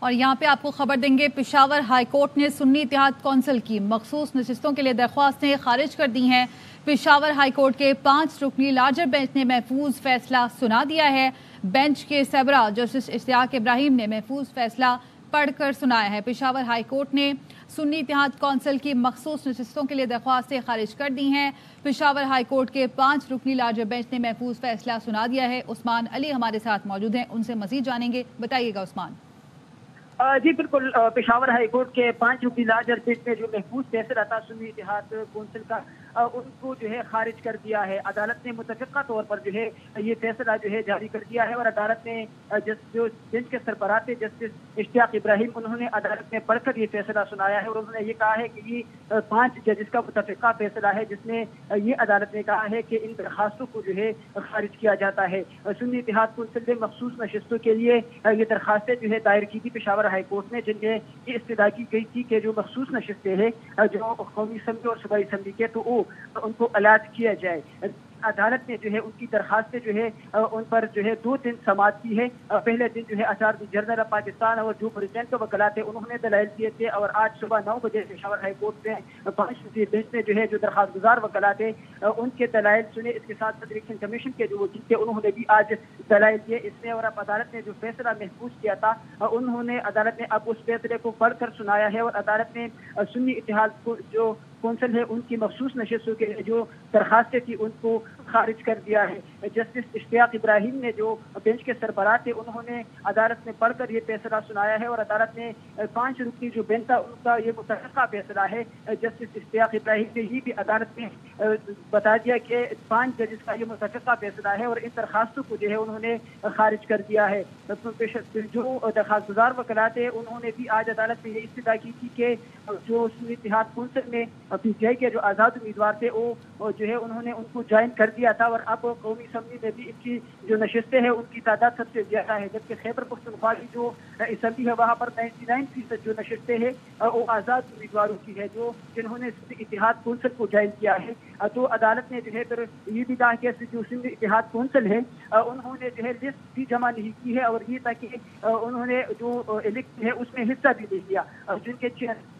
اور یہاں پہ آپ کو خبر دیں گے، پشاور ہائی کورٹ نے سنی اتحاد کونسل کی مخصوص نشستوں کے لیے درخواستیں خارج کر دی ہیں۔ پشاور ہائی کورٹ کے 5 رکنی لارجر بینچ نے محفوظ فیصلہ سنا دیا ہے۔ بینچ کے سربراہ جسٹس اشتیاق ابراہیم نے محفوظ فیصلہ پڑھ کر سنایا ہے۔ پشاور ہائی کورٹ نے سنی اتحاد کونسل کی مخصوص نشستوں کے لیے درخواستیں خارج کر دی ہیں۔ پشاور ہائی کورٹ کے 5 رکنی لارجر بینچ نے محفوظ فیصلہ سنا دیا ہے۔ عثمان علی ہمارے ساتھ موجود ہیں، ان سے مزید جانیں گے، بتائیے گا عثمان۔ جی بالکل، پشاور ہائی کورٹ کے 5 رکنی لارجر بینچ نے جو محفوظ فیصلہ تھا سنی اتحاد کونسل کا، ان کو جو ہے خارج کر دیا ہے۔ عدالت نے متفقہ طور پر جو ہے یہ فیصلہ جو ہے جاری کر دیا ہے، اور عدالت نے جو بینچ کے سربراہ تھے جسٹس اشتیاق ابراہیم، انہوں نے عدالت میں پڑھ کر یہ فیصلہ سنایا ہے، اور انہوں نے یہ کہا ہے کہ یہ 5 ججز کا متفقہ فیصلہ ہے، جس میں یہ عدالت نے کہا ہے کہ ان درخواستوں کو جو ہے خارج کیا جاتا ہے۔ سنی اتحاد کونسل نے مخصوص نشستوں کے لیے یہ درخواستیں جو ہے دائر کی تھی پشاور ہائی کورٹ میں، جن میں یہ استدعا کی گئی تھی کہ جو مخصوص نشستیں ہیں جو قومی اسمبلی اور صوبائی اسمبلی کے، تو ان کو الاٹ کیا جائے۔ عدالت نے جو ہے ان کی درخواستیں جو ہے ان پر جو ہے 2 دن سماعت کی ہے۔ پہلے دن جو ہے اٹارنی جنرل آف پاکستان اور جو پریزیڈنٹ وکلاء تھے انہوں نے دلائل دیے تھے، اور آج صبح 9 بجے پشاور ہائی کورٹ میں 5 رکنی بینچ نے جو ہے جو درخواست گزار وکلاء تھے ان کے دلائل سنے۔ اس کے ساتھ الیکشن کمیشن کے جو وکیل تھے انہوں نے بھی آج دلائل دیے اس میں، اور اب عدالت نے جو فیصلہ محفوظ کیا تھا عدالت نے اب اس فیصلے کو پڑھ کر سنایا ہے، اور عدالت نے سنی اتحاد کو جو کونسل ہے ان کی مخصوص نشستوں کے جو درخواستیں تھی ان کو خارج کر دیا ہے۔ جسٹس اشتیاق ابراہیم نے جو بینچ کے سربراہ تھے انہوں نے عدالت میں پڑھ کر یہ فیصلہ سنایا ہے، اور عدالت نے 5 رکنی جو بینچ تھا ان کا یہ متفقہ فیصلہ ہے۔ جسٹس اشتیاق ابراہیم نے یہ بھی عدالت میں بتا دیا کہ 5 ججز کا یہ متفقہ فیصلہ ہے، اور ان درخواستوں کو جو ہے انہوں نے خارج کر دیا ہے۔ جو درخواست گزار وکلاء تھے انہوں نے بھی آج عدالت میں یہ استدعا کی تھی کہ جو سنی اتحاد کونسل میں پی ٹی آئی کے جو آزاد امیدوار تھے وہ جو ہے انہوں نے ان کو جوائن کر دیا تھا، اور اب قومی اسمبلی میں بھی ان کی جو نشستیں ہیں ان کی تعداد سب سے زیادہ ہے، جبکہ خیبر پختونخوا کی جو اسمبلی ہے وہاں پر 99% جو نشستیں ہیں وہ آزاد امیدواروں کی ہے جنہوں نے سنی اتحاد کونسل کو جوائن کیا ہے۔ تو عدالت نے جو ہے پھر یہ بھی کہا کہ جو سنی اتحاد کونسل ہے انہوں نے جو ہے لسٹ بھی جمع نہیں کی ہے، اور یہ تک کہ انہوں نے جو الیکشن ہے اس میں حصہ بھی نہیں لیا۔ جن کے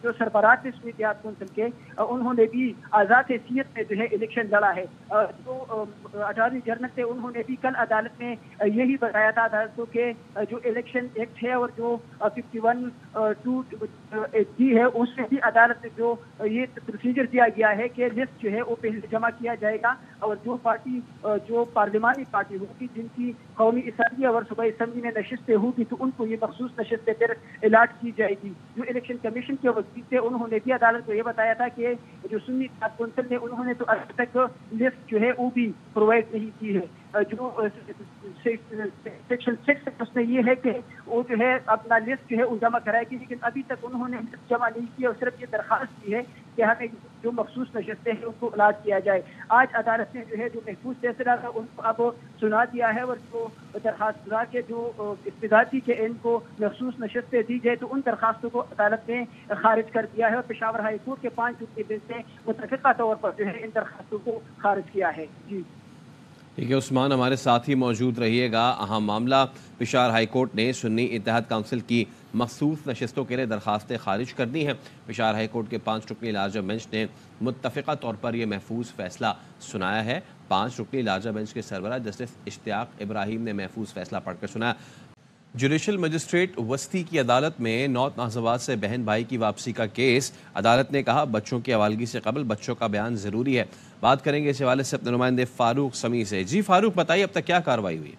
جو سربراہ تھے سنی اتحاد کونسل کے انہوں نے بھی آزاد حیثیت میں جو ہے الیکشن لڑا ہے۔ جو اٹارنی جنرل تھے انہوں نے بھی کل عدالت میں یہی بتایا تھا عدالت کو کہ جو الیکشن ایکٹ ہے اور جو 51(2)(d) ہے اس میں بھی عدالت نے جو یہ پروسیجر دیا گیا ہے کہ لسٹ جو ہے وہ پہلے جمع کیا جائے گا، اور جو پارلیمانی پارٹی ہوگی جن کی قومی اسمبلی اور صوبائی اسمبلی میں نشستیں ہوگی تو ان کو یہ مخصوص نشستیں پھر الاٹ کی جائے گی۔ جو الیکشن کمیشن کے وکیل تھے انہوں نے بھی عدالت کو یہ بتایا تھا کہ جو سنی اتحاد کونسل نے انہوں نے تو ابھی تک لسٹ جو ہے وہ بھی پرووائڈ نہیں کی ہے۔ جو سیکشن 6 اس میں یہ ہے کہ وہ جو ہے اپنا لسٹ جو ہے وہ جمع کرائے گی، لیکن ابھی تک انہوں نے لسٹ جمع نہیں کی، اور صرف یہ درخواست کی ہے کہ ہمیں جو مخصوص نشستیں ہیں ان کو الاٹ کیا جائے۔ آج عدالت نے جو ہے جو محفوظ فیصلہ تھا ان کو اب سنا دیا ہے، اور جو درخواست گزار کے جو استدعا تھی کہ ان کو مخصوص نشستیں دی جائے تو ان درخواستوں کو عدالت نے خارج کر دیا ہے، اور پشاور ہائی کورٹ کے 5 رکنی بینچ نے متفقہ طور پر جو ہے ان درخواستوں کو خارج کیا ہے۔ جی ٹھیک ہے عثمان، ہمارے ساتھ ہی موجود رہیے گا۔ اہم معاملہ، پشاور ہائی کورٹ نے سنی اتحاد کونسل کی مخصوص نشستوں کے لیے درخواستیں خارج کر دی ہیں۔ پشاور ہائی کورٹ کے 5 رکنی لارجر بینچ نے متفقہ طور پر یہ محفوظ فیصلہ سنایا ہے۔ 5 رکنی لارجر بینچ کے سربراہ جسٹس اشتیاق ابراہیم نے محفوظ فیصلہ پڑھ کر سنایا۔ جوڈیشل مجسٹریٹ وسطی کی عدالت میں نارتھ نازآباد سے بہن بھائی کی واپسی کا کیس، عدالت نے کہا بچوں کی حوالگی سے قبل بچوں کا بیان ضروری ہے۔ بات کریں گے اس حوالے سے اپنے نمائندے فاروق سمیع سے۔ جی فاروق، بتائیے اب تک کیا کارروائی ہوئی؟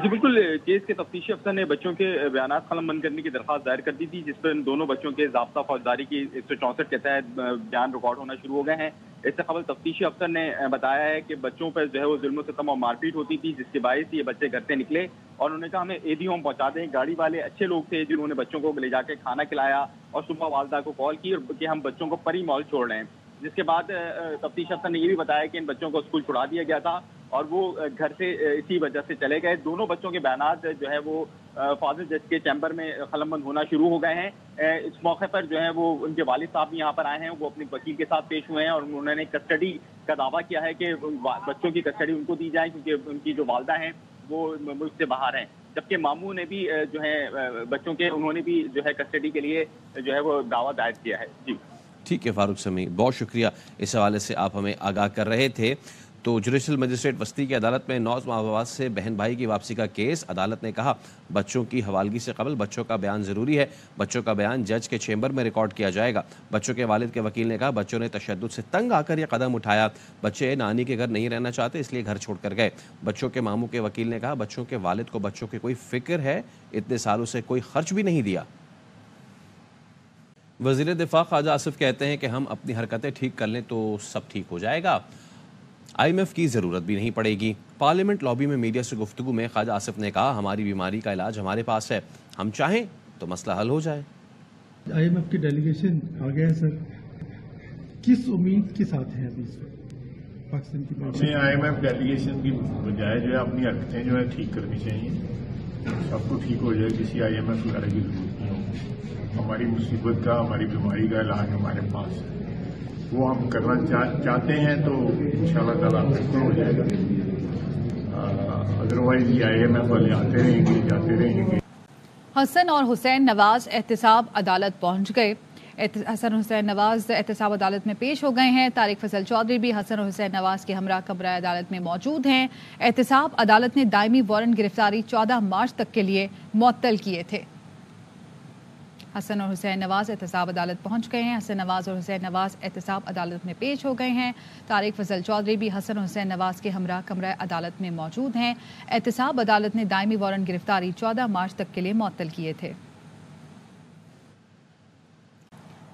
جی بالکل، کیس کے تفتیشی افسر نے بچوں کے بیانات قلم بند کرنے کی درخواست دائر کر دی تھی، جس پر ان دونوں بچوں کے ضابطہ فوجداری کی 164 کے تحت بیان ریکارڈ ہونا شروع ہو گئے ہیں۔ اس سے قبل تفتیشی افسر نے بتایا ہے کہ بچوں پر جو ہے وہ ظلم و ستم اور مار پیٹ ہوتی تھی، جس کے باعث یہ بچے گھر سے نکلے، اور انہوں نے کہا ہمیں AD ہوم پہنچا دیں۔ گاڑی والے اچھے لوگ تھے جنہوں نے بچوں کو لے جا کے کھانا کھلایا، اور صبح والدہ کو کال کی کہ ہم بچوں کو پری مال چھوڑ رہے ہیں، جس کے بعد تفتیش افسر نے یہ بھی بتایا کہ ان بچوں کو اسکول چھڑا دیا گیا تھا اور وہ گھر سے اسی وجہ سے چلے گئے۔ دونوں بچوں کے بیانات جو ہے وہ فاضل جج کے چیمبر میں قلم بند ہونا شروع ہو گئے ہیں۔ اس موقع پر جو ہے وہ ان کے والد صاحب بھی یہاں پر آئے ہیں، وہ اپنے وکیل کے ساتھ پیش ہوئے ہیں، اور انہوں نے کسٹڈی کا دعویٰ کیا ہے کہ بچوں کی کسٹڈی ان کو دی جائے، کیونکہ ان کی جو والدہ ہیں وہ ملک سے باہر ہیں۔ جبکہ ماموں نے بھی جو ہے بچوں کے انہوں نے بھی جو ہے کسٹڈی کے لیے جو ہے وہ دعویٰ دائر کیا ہے. جی ٹھیک ہے فاروق سمیع، بہت شکریہ، اس حوالے سے آپ ہمیں آگاہ کر رہے تھے. تو جوڈیشل مجسٹریٹ وسطی کی عدالت میں 9 ماہ بعد سے بہن بھائی کی واپسی کا کیس. عدالت نے کہا بچوں کی حوالگی سے قبل بچوں کا بیان ضروری ہے. بچوں کا بیان جج کے چیمبر میں ریکارڈ کیا جائے گا. بچوں کے والد کے وکیل نے کہا بچوں نے تشدد سے تنگ آ کر یہ قدم اٹھایا. بچے نانی کے گھر نہیں رہنا چاہتے اس لیے گھر چھوڑ کر گئے. بچوں کے ماموں کے وکیل نے کہا بچوں کے والد کو بچوں کی کوئی فکر ہے، اتنے سالوں سے کوئی خرچ بھی نہیں دیا. وزیر دفاع خواجہ آصف کہتے ہیں کہ ہم اپنی حرکتیں ٹھیک کر لیں تو سب ٹھیک ہو جائے گا، IMF کی ضرورت بھی نہیں پڑے گی. پارلیمنٹ لابی میں میڈیا سے گفتگو میں خواجہ آصف نے کہا ہماری بیماری کا علاج ہمارے پاس ہے، ہم چاہیں تو مسئلہ حل ہو جائے. IMF کی ڈیلیگیشن آ گیا ہے سر، کس امید کے ساتھ ہے ابھی اس وقت پاکستان کی ہمیں IMF ڈیلیگیشن کی بجائے جو ہے اپنی حرکتیں جو ہے ٹھیک کرنی چاہیے، سب کو ٹھیک ہو جائے، کسی IMF وغیرہ کی ضرورت نہیں ہوگی. ہماری مصیبت کا، ہماری بیماری کا علاج ہمارے پاس ہے، وہ ہم کرنا چاہتے ہیں تو انشاءاللہ تعالیٰ بالکل ہو جائے گا. ادروائز یہ IMF والے آتے رہیں گے، جاتے رہیں گے. حسن اور حسین نواز احتساب عدالت پہنچ گئے. حسن اور حسین نواز احتساب عدالت میں پیش ہو گئے ہیں. طارق فضل چودھری بھی حسن اور حسین نواز کے ہمراہ کمرہ عدالت میں موجود ہیں. احتساب عدالت نے دائمی وارنٹ گرفتاری 14 مارچ تک کے لیے معطل کیے تھے. حسن اور حسین نواز احتساب عدالت پہنچ گئے ہیں. حسن نواز اور حسین نواز احتساب عدالت میں پیش ہو گئے ہیں. طارق فضل چودھری بھی حسن اور حسین نواز کے ہمراہ کمرہ عدالت میں موجود ہیں. احتساب عدالت نے دائمی وارنٹ گرفتاری 14 مارچ تک کے لیے معطل کیے تھے.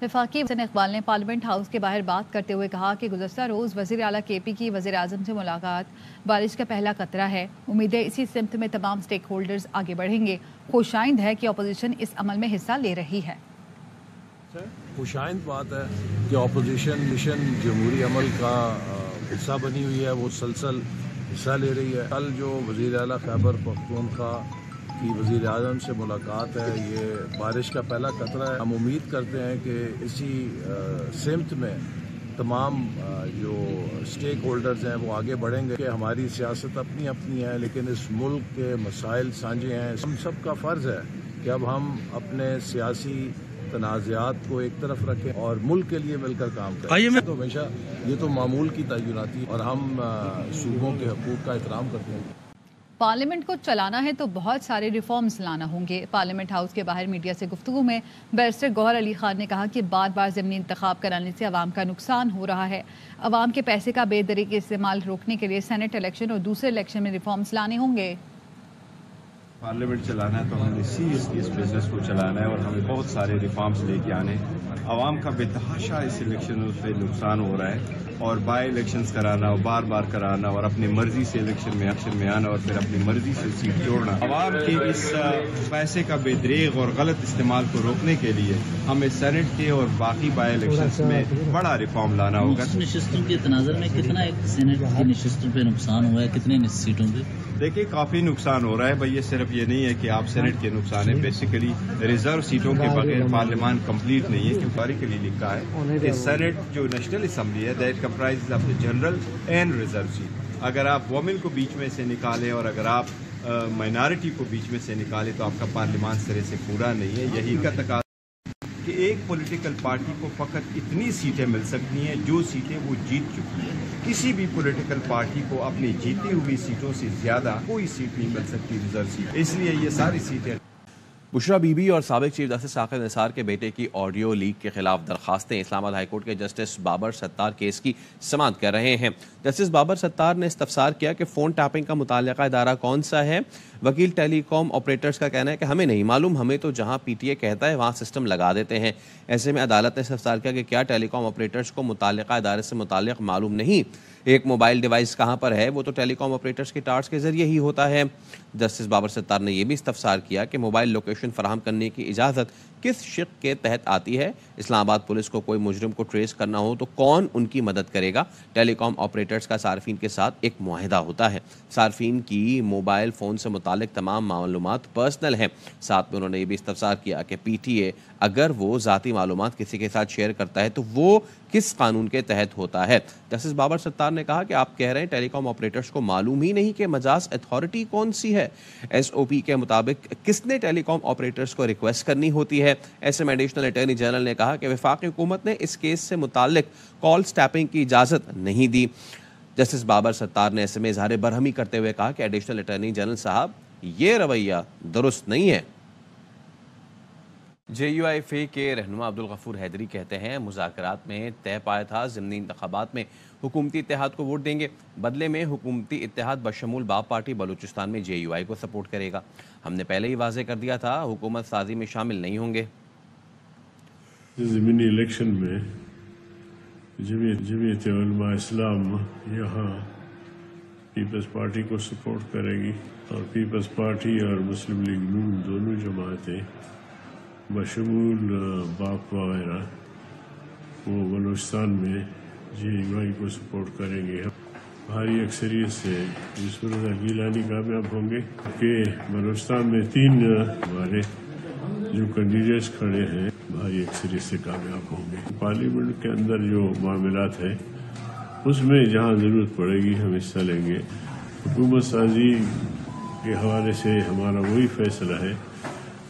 وفاقی حسن اقبال نے پارلیمنٹ ہاؤس کے باہر بات کرتے ہوئے کہا کہ گزشتہ روز وزیر اعلیٰ KP کی وزیر اعظم سے ملاقات بارش کا پہلا قطرہ ہے. امید ہے اسی سمت میں تمام سٹیک ہولڈرز آگے بڑھیں گے. خوشائند ہے کہ اپوزیشن اس عمل میں حصہ لے رہی ہے. خوشائند بات ہے کہ اپوزیشن مشن جمہوری عمل کا حصہ بنی ہوئی ہے، وہ سلسل حصہ لے رہی ہے. کل جو وزیر اعلیٰ خیبر پختونخوا کی وزیر اعظم سے ملاقات ہے، یہ بارش کا پہلا قطرہ ہے. ہم امید کرتے ہیں کہ اسی سمت میں تمام جو سٹیک ہولڈرز ہیں وہ آگے بڑھیں گے. کہ ہماری سیاست اپنی اپنی ہے لیکن اس ملک کے مسائل سانجے ہیں. ہم سب کا فرض ہے کہ اب ہم اپنے سیاسی تنازعات کو ایک طرف رکھیں اور ملک کے لیے مل کر کام کریں. تو ہمیشہ یہ تو معمول کی تعیناتی اور ہم صوبوں کے حقوق کا احترام کرتے ہیں. پارلیمنٹ کو چلانا ہے تو بہت سارے ریفارمز لانا ہوں گے. پارلیمنٹ ہاؤس کے باہر میڈیا سے گفتگو میں بیرسٹر گوہر علی خان نے کہا کہ بار بار ضمنی انتخاب کرانے سے عوام کا نقصان ہو رہا ہے. عوام کے پیسے کا بے طریقے استعمال روکنے کے لیے سینٹ الیکشن اور دوسرے الیکشن میں ریفارمز لانے ہوں گے. پارلیمنٹ چلانا ہے تو ہمیں سیریسلی اس بزنس کو چلانا ہے اور ہمیں بہت سارے ریفارمز لے کے آنے. عوام کا بے تحاشا اس الیکشن سے نقصان ہو رہا ہے اور بائی الیکشنز کرانا اور بار بار کرانا اور اپنی مرضی سے الیکشن میں آنا اور پھر اپنی مرضی سے سیٹ جوڑنا. عوام کے اس پیسے کا بے دریغ اور غلط استعمال کو روکنے کے لیے ہمیں سینٹ کے اور باقی بائی الیکشنز میں بڑا ریفارم لانا ہوگا. نشستوں کے تناظر میں کتنا ایک سینٹ کی نشستوں پہ نقصان ہوا ہے، کتنے سیٹوں پہ؟ دیکھیے کافی نقصان ہو رہا ہے بھائی. یہ صرف یہ نہیں ہے کہ آپ سینٹ کے نقصان ہے، بیسیکلی ریزرو سیٹوں کے بغیر پارلیمان کمپلیٹ نہیں ہے. کیونکہ کے لیے لکھا ہے کہ سینٹ جو نیشنل اسمبلی ہے that comprise of the general and reserve seat. اگر آپ وومن کو بیچ میں سے نکالیں اور اگر آپ مائنارٹی کو بیچ میں سے نکالیں تو آپ کا پارلیمان سرے سے پورا نہیں ہے. یہی کا تقاضا کہ ایک پولیٹیکل پارٹی کو فقط اتنی سیٹیں مل سکتی ہیں جو سیٹیں وہ جیت چکی ہیں. کسی بھی پولیٹیکل پارٹی کو اپنی جیتی ہوئی سیٹوں سے زیادہ کوئی سیٹ نہیں مل سکتی ریزرو سیٹ. اس لیے یہ ساری سیٹیں. بشرا بی بی اور سابق چیف جسٹس ثاقب نثار کے بیٹے کی آڈیو لیک کے خلاف درخواستیں. اسلام آباد ہائی کورٹ کے جسٹس بابر ستار کیس کی سماعت کر رہے ہیں. جسٹس بابر ستار نے استفسار کیا کہ فون ٹیپنگ کا متعلقہ ادارہ کون سا ہے. وکیل ٹیلی کام آپریٹرز کا کہنا ہے کہ ہمیں نہیں معلوم، ہمیں تو جہاں PTA کہتا ہے وہاں سسٹم لگا دیتے ہیں. ایسے میں عدالت نے استفسار کیا کہ کیا ٹیلی کام آپریٹرز کو متعلقہ ادارے سے متعلق معلوم نہیں؟ ایک موبائل ڈیوائس کہاں پر ہے وہ تو ٹیلی کام آپریٹرز کے ٹارچ کے ذریعے ہی ہوتا ہے. جسٹس بابر ستار نے یہ بھی استفسار کیا کہ موبائل لوکیشن انفارمیشن فراہم کرنے کی اجازت کس شق کے تحت آتی ہے؟ اسلام آباد پولیس کو کوئی مجرم کو ٹریس کرنا ہو تو کون ان کی مدد کرے گا؟ ٹیلی کام آپریٹرز کا صارفین کے ساتھ ایک معاہدہ ہوتا ہے، صارفین کی موبائل فون سے متعلق تمام معلومات پرسنل ہیں۔ ساتھ میں انہوں نے یہ بھی استفسار کیا کہ پی ٹی اے اگر وہ ذاتی معلومات کسی کے ساتھ شیئر کرتا ہے تو وہ کس قانون کے تحت ہوتا ہے؟ جسٹس بابر ستار نے کہا کہ آپ کہہ رہے ہیں ٹیلی کام آپریٹرز کو معلوم ہی نہیں کہ مجاز اتھارٹی کون سی ہے۔ ایس او پی کے مطابق کس نے ٹیلی کام آپریٹرز کو ریکویسٹ کرنی ہوتی ہے؟ ایسے میں ایڈیشنل اٹارنی جنرل نے کہا کہ وفاقی حکومت نے اس کیس سے متعلق کال سٹیپنگ کی اجازت نہیں دی۔ جسٹس بابر ستار نے ایسے میں اظہار برہمی کرتے ہوئے کہا کہ ایڈیشنل اٹارنی جنرل صاحب یہ رویہ درست نہیں ہے۔ جے یو آئی فے کے رہنما عبدالغفور حیدری کہتے ہیں مذاکرات میں طے پایا تھا ضمنی انتخابات میں حکومتی اتحاد کو ووٹ دیں گے، بدلے میں حکومتی اتحاد بشمول باب پارٹی بلوچستان میں جے یو آئی کو سپورٹ کرے گا۔ ہم نے پہلے ہی واضح کر دیا تھا حکومت سازی میں شامل نہیں ہوں گے۔ ضمنی الیکشن میں جمعیت علماء اسلام یہاں پیپلز پارٹی کو سپورٹ کرے گی اور پیپلز پارٹی اور مسلم لیگ نون دونوں جماعتیں بشمول باپ وغیرہ وہ بلوچستان میں جے یو آئی کو سپورٹ کریں گے۔ بھاری اکثریت سے یوسف رضا گیلانی کامیاب ہوں گے کہ بلوچستان میں 3 ہمارے جو کینڈیڈیٹس کھڑے ہیں بھاری اکثریت سے کامیاب ہوں گے۔ پارلیمنٹ کے اندر جو معاملات ہیں اس میں جہاں ضرورت پڑے گی ہم حصہ لیں گے۔ حکومت سازی کے حوالے سے ہمارا وہی فیصلہ ہے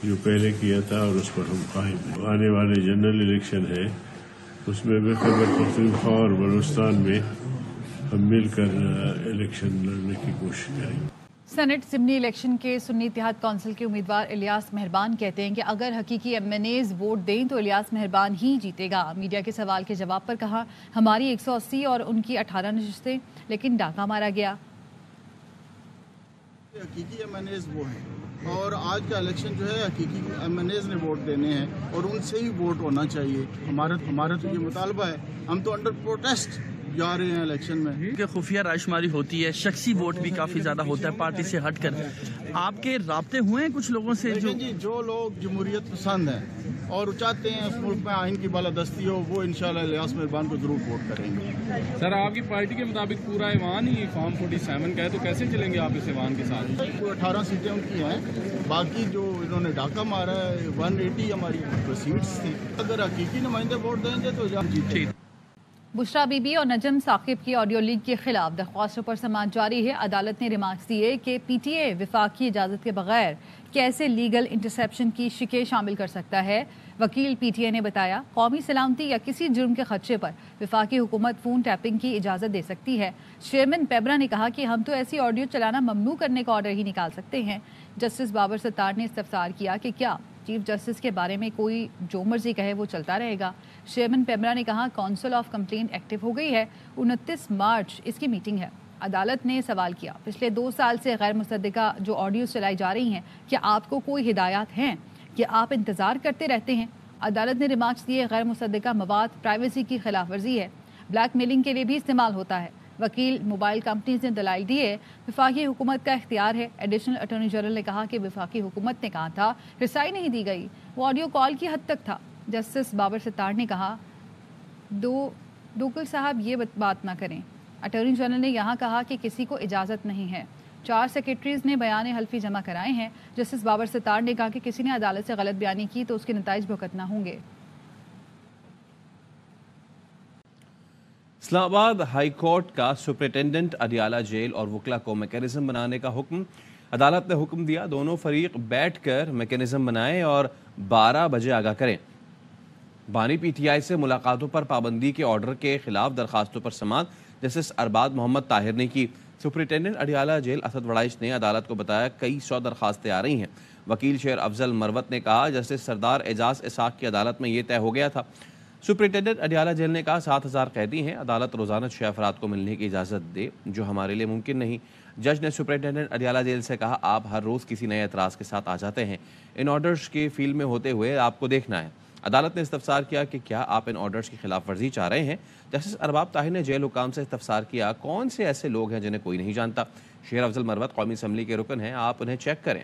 جو پہلے کیا تھا اور اس پر ہم قائم ہیں۔ آنے والے جنرل الیکشن ہے اس میں خیبر پختونخوا اور بلوچستان میں ہم مل کر الیکشن لڑنے کی کوشش کریں گے۔ سینٹ ضمنی الیکشن کے سنی اتحاد کونسل کے امیدوار الیاس مہربان کہتے ہیں کہ اگر حقیقی ایم این ایز ووٹ دیں تو الیاس مہربان ہی جیتے گا۔ میڈیا کے سوال کے جواب پر کہا ہماری 180 اور ان کی 18 نشستیں لیکن ڈاکہ مارا گیا۔ حقیقی ایم این ایز وہ ہیں اور آج کا الیکشن جو ہے حقیقی ایم این ایز نے ووٹ دینے ہیں اور ان سے ہی ووٹ ہونا چاہیے۔ ہمارا تو یہ مطالبہ ہے، ہم تو انڈر پروٹیسٹ جا رہے ہیں الیکشن میں کہ خفیہ رائے شماری ہوتی ہے، شخصی ووٹ بھی کافی زیادہ ہوتا ہے پارٹی سے ہٹ کر۔ آپ کے رابطے ہوئے ہیں کچھ لوگوں سے جو لوگ جمہوریت پسند ہیں اور چاہتے ہیں اس ملک میں آئین کی بالادستی ہو وہ انشاءاللہ الیاس مہربان کو ضرور ووٹ کریں گے۔ سر آپ کی پارٹی کے مطابق پورا ایوان ہی فارم 47 کا ہے تو کیسے چلیں گے آپ اس ایوان کے ساتھ؟ 18 سیٹیں ان کی ہیں، باقی جو انہوں نے ڈاکہ مارا ہے 180 ہماری سیٹس تھی۔ اگر حقیقی نمائندے ووٹ دیں گے تو جیتے۔ بشرا بی بی اور نجم ثاقب کی آڈیو لیک کے خلاف درخواستوں پر سماعت جاری ہے۔ عدالت نے ریمارکس دیے کہ پی ٹی اے وفاقی اجازت کے بغیر کیسے لیگل انٹرسیپشن کی شکیں شامل کر سکتا ہے۔ وکیل پی ٹی اے نے بتایا قومی سلامتی یا کسی جرم کے خدشے پر وفاقی حکومت فون ٹیپنگ کی اجازت دے سکتی ہے۔ چیئرمین پیبرا نے کہا کہ ہم تو ایسی آڈیو چلانا ممنوع کرنے کا آرڈر ہی نکال سکتے ہیں۔ جسٹس بابر ستار نے استفسار کیا کہ کیا چیف جسٹس کے بارے میں کوئی جو مرضی کہے وہ چلتا رہے گا۔ چیئرمین پیبرا نے کہا کونسل آف کمپلین ایکٹیو ہو گئی ہے، 29 مارچ اس کی میٹنگ ہے۔ عدالت نے سوال کیا پچھلے 2 سال سے غیر مصدقہ جو آڈیوز چلائی جا رہی ہیں کیا آپ کو کوئی ہدایات ہیں کہ آپ انتظار کرتے رہتے ہیں؟ عدالت نے ریمارکس دیے غیر مصدقہ مواد پرائیویسی کی خلاف ورزی ہے، بلیک میلنگ کے لیے بھی استعمال ہوتا ہے۔ وکیل موبائل کمپنیز نے دلائل دیے وفاقی حکومت کا اختیار ہے۔ ایڈیشنل اٹارنی جنرل نے کہا کہ وفاقی حکومت نے کہا تھا رسائی نہیں دی گئی، وہ آڈیو کال کی حد تک تھا۔ جسٹس بابر ستار نے کہا دوکل صاحب یہ بات نہ کریں۔ اٹارنی جنرل نے یہاں کہا کہ کسی کو اجازت نہیں ہے۔ 4 سیکرٹریز نے بیان حلفی جمع کرائے ہیں۔ جسٹس بابر ستار نے کہا کہ کسی نے عدالت سے غلط بیانی کی تو اس کے نتائج بھگتنا ہوں گے۔ اسلام آباد ہائی کورٹ کا سپرنٹینڈنٹ اڈیالہ جیل اور وکلا کو میکینزم بنانے کا حکم۔ عدالت نے حکم دیا دونوں فریق بیٹھ کر میکینزم بنائیں اور 12 بجے آگاہ کریں۔ بانی پی ٹی آئی سے ملاقاتوں پر پابندی کے آرڈر کے خلاف درخواستوں پر سماعت جسٹس ارباد محمد طاہر نے کی۔ سپرنٹینڈنٹ اڈیالہ جیل اسد وڑائچ نے عدالت کو بتایا کئی 100 درخواستیں آ رہی ہیں۔ وکیل شیر افضل مروت نے کہا جسٹس سردار اعجاز اسحاق کی عدالت میں یہ طے ہو گیا تھا۔ سپرنٹینڈنٹ اڈیالہ جیل نے کہا 7000 قیدی ہیں، عدالت روزانہ 6 افراد کو ملنے کی اجازت دے جو ہمارے لیے ممکن نہیں۔ جج نے سپرنٹینڈنٹ اڈیالہ جیل سے کہا آپ ہر روز کسی نئے اعتراض کے ساتھ آ جاتے ہیں، ان آرڈرز کے فیلڈ میں ہوتے ہوئے آپ کو دیکھنا ہے۔ عدالت نے استفسار کیا کہ کیا آپ ان آرڈرز کی خلاف ورزی چاہ رہے ہیں؟ جسٹس ارباب طاہر نے جیل حکام سے استفسار کیا کون سے ایسے لوگ ہیں جنہیں کوئی نہیں جانتا؟ شیر افضل مروت قومی اسمبلی کے رکن ہیں، آپ انہیں چیک کریں۔